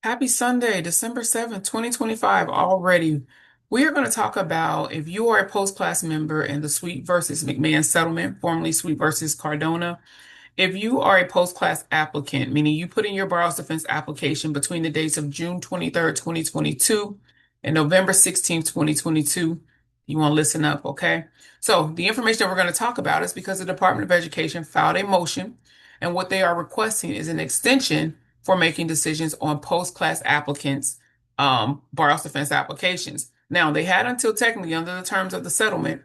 Happy Sunday, December 7th, 2025 already. We are going to talk about if you are a post-class member in the Sweet versus McMahon settlement, formerly Sweet versus Cardona. If you are a post-class applicant, meaning you put in your borrowers defense application between the dates of June 23rd, 2022 and November 16th, 2022, you want to listen up, okay? So the information that we're going to talk about is because the Department of Education filed a motion, and what they are requesting is an extension for making decisions on post-class applicants' borrowers defense applications. Now, they had until technically under the terms of the settlement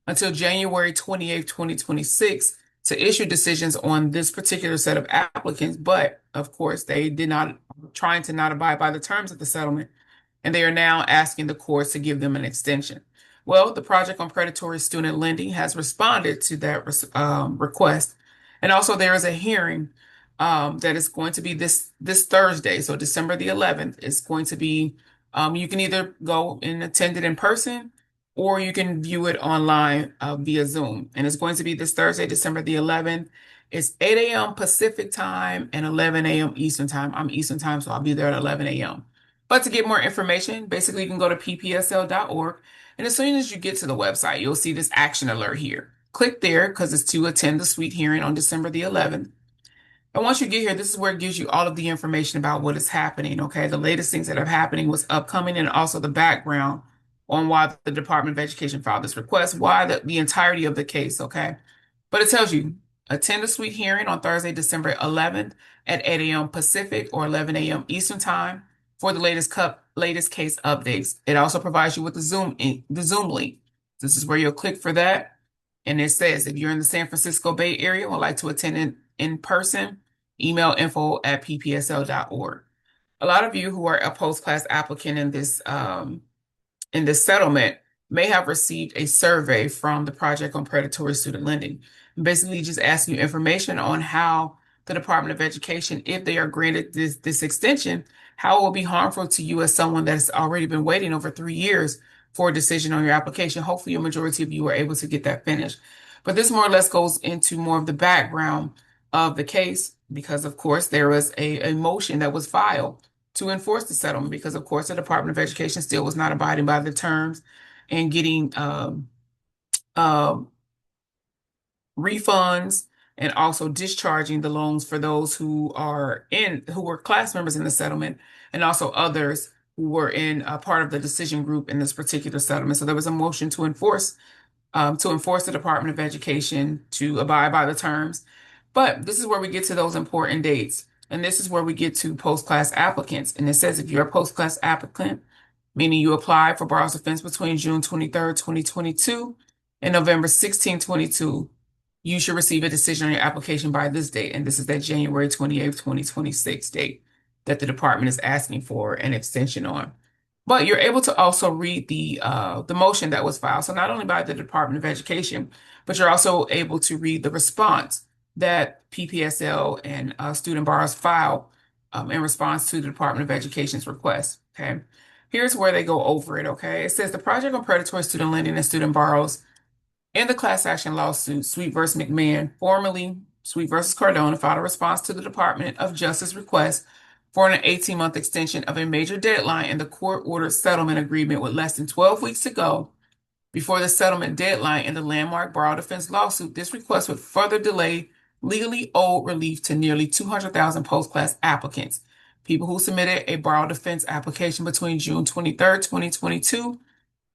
until January 28th, 2026 to issue decisions on this particular set of applicants, but of course they did not trying to not abide by the terms of the settlement, and they are now asking the courts to give them an extension. Well, the Project on Predatory Student Lending has responded to that request, and also there is a hearing that is going to be this Thursday, so December the 11th. Is going to be you can either go and attend it in person or you can view it online via Zoom. And it's going to be this Thursday, December the 11th. It's 8 a.m. Pacific time and 11 a.m. Eastern time. I'm Eastern time, so I'll be there at 11 a.m. But to get more information, basically you can go to ppsl.org. And as soon as you get to the website, you'll see this action alert here. Click there because it's to attend the suite hearing on December the 11th. And once you get here, this is where it gives you all of the information about what is happening. Okay. The latest things that are happening, what's upcoming, and also the background on why the Department of Education filed this request, why the entirety of the case. Okay. But it tells you attend the suite hearing on Thursday, December 11th at 8 a.m. Pacific or 11 a.m. Eastern time for the latest case updates. It also provides you with the Zoom link. This is where you'll click for that. And it says if you're in the San Francisco Bay Area and would like to attend in person, email info@ppsl.org. A lot of you who are a post-class applicant in this settlement may have received a survey from the Project on Predatory Student Lending, basically just asking you information on how the Department of Education, if they are granted this extension, how it will be harmful to you as someone that has already been waiting over 3 years for a decision on your application. Hopefully, a majority of you were able to get that finished. But this more or less goes into more of the background of the case because, of course, there was a motion that was filed to enforce the settlement because, of course, the Department of Education still was not abiding by the terms and getting um, refunds and also discharging the loans for those who were class members in the settlement and also others who were in a part of the decision group in this particular settlement. So there was a motion to enforce the Department of Education to abide by the terms. But this is where we get to those important dates. And this is where we get to post-class applicants. And it says if you're a post-class applicant, meaning you apply for borrowers defense between June 23rd, 2022 and November 16th, 2022, you should receive a decision on your application by this date. And this is that January 28th, 2026 date that the department is asking for an extension on. But you're able to also read the motion that was filed. So not only by the Department of Education, but you're also able to read the response that PPSL and student borrowers filed in response to the Department of Education's request. Okay, here's where they go over it. Okay, it says the Project on Predatory Student Lending and Student Borrows in the class action lawsuit, Sweet versus McMahon, formerly Sweet versus Cardona, filed a response to the Department of Justice request for an 18-month extension of a major deadline in the court-ordered settlement agreement with less than 12 weeks to go before the settlement deadline in the landmark borrower defense lawsuit. This request would further delay legally owed relief to nearly 200,000 post-class applicants, people who submitted a borrower defense application between June 23rd, 2022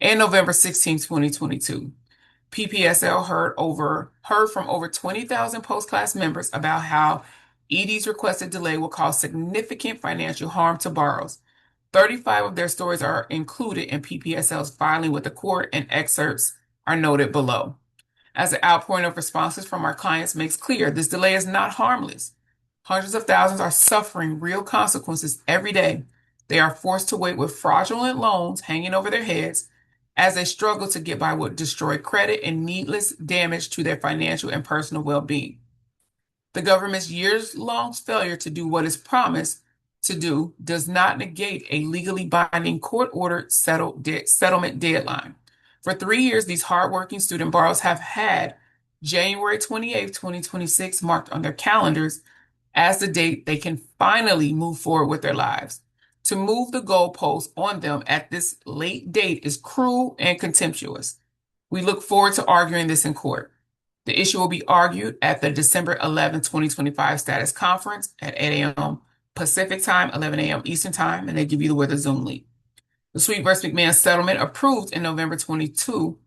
and November 16th, 2022. PPSL heard from over 20,000 post-class members about how ED's requested delay will cause significant financial harm to borrowers. 35 of their stories are included in PPSL's filing with the court, and excerpts are noted below. As the outpouring of responses from our clients makes clear, this delay is not harmless. Hundreds of thousands are suffering real consequences every day. They are forced to wait with fraudulent loans hanging over their heads as they struggle to get by with destroyed credit and needless damage to their financial and personal well-being. The government's years-long failure to do what is promised to do does not negate a legally binding court-ordered settlement deadline. For 3 years, these hardworking student borrowers have had January 28th, 2026 marked on their calendars as the date they can finally move forward with their lives. To move the goalposts on them at this late date is cruel and contemptuous. We look forward to arguing this in court. The issue will be argued at the December 11th, 2025 status conference at 8 a.m. Pacific time, 11 a.m. Eastern time, and they give you the Zoom link. The Sweet vs. McMahon settlement approved in November 22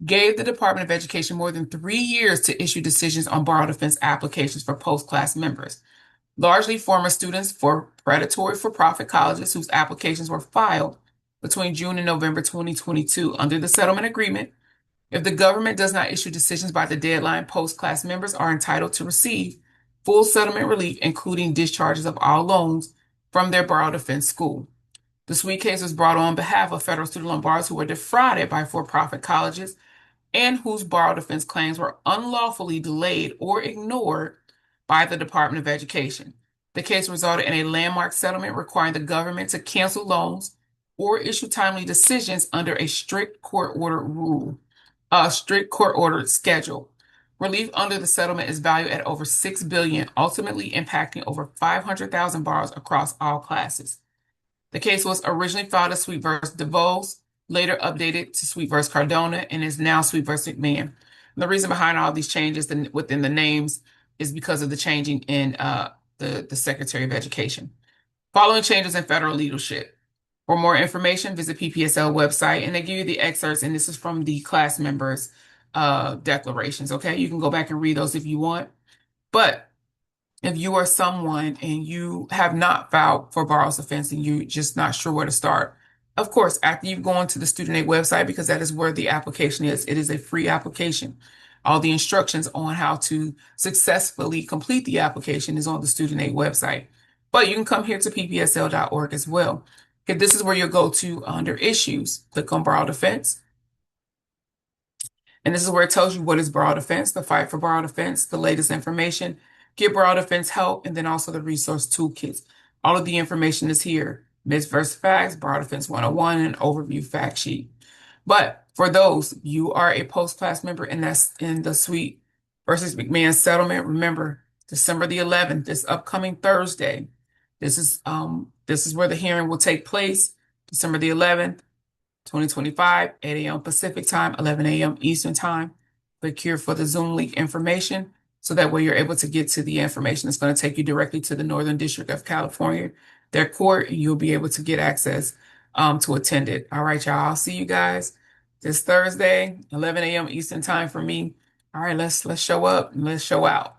gave the Department of Education more than 3 years to issue decisions on borrow defense applications for post-class members, largely former students for predatory for-profit colleges whose applications were filed between June and November 2022 under the settlement agreement. If the government does not issue decisions by the deadline, post-class members are entitled to receive full settlement relief, including discharges of all loans from their borrow defense school. The Sweet case was brought on behalf of federal student loan borrowers who were defrauded by for-profit colleges and whose borrow defense claims were unlawfully delayed or ignored by the Department of Education. The case resulted in a landmark settlement requiring the government to cancel loans or issue timely decisions under a strict court-ordered schedule. Relief under the settlement is valued at over $6 billion, ultimately impacting over 500,000 borrowers across all classes. The case was originally filed as Sweet vs. DeVos, later updated to Sweet vs. Cardona, and is now Sweet vs. McMahon. And the reason behind all these changes within the names is because of the changing in the Secretary of Education. Following changes in federal leadership. For more information, visit PPSL website, and they give you the excerpts, and this is from the class members' declarations, okay? You can go back and read those if you want. But if you are someone and you have not filed for borrower's offense and you're just not sure where to start, of course, after you've gone to the student aid website, because that is where the application is, it is a free application. All the instructions on how to successfully complete the application is on the student aid website. But you can come here to ppsl.org as well. Okay, this is where you'll go to under issues, click on borrow defense. And this is where it tells you what is borrow defense, the fight for borrow defense, the latest information, get borrow defense help, and then also the resource toolkits. All of the information is here. Myths versus facts, borrow defense 101, and overview fact sheet. But for those, you are a post-class member and that's in the Sweet versus McMahon settlement. Remember, December the 11th, this upcoming Thursday. This is where the hearing will take place, December the 11th, 2025, 8 a.m. Pacific time, 11 a.m. Eastern time. Click here for the Zoom link information, so that way you're able to get to the information. It's going to take you directly to the Northern District of California, their court, and you'll be able to get access to attend it. All right, y'all. I'll see you guys this Thursday, 11 a.m. Eastern time for me. All right, let's show up and let's show out.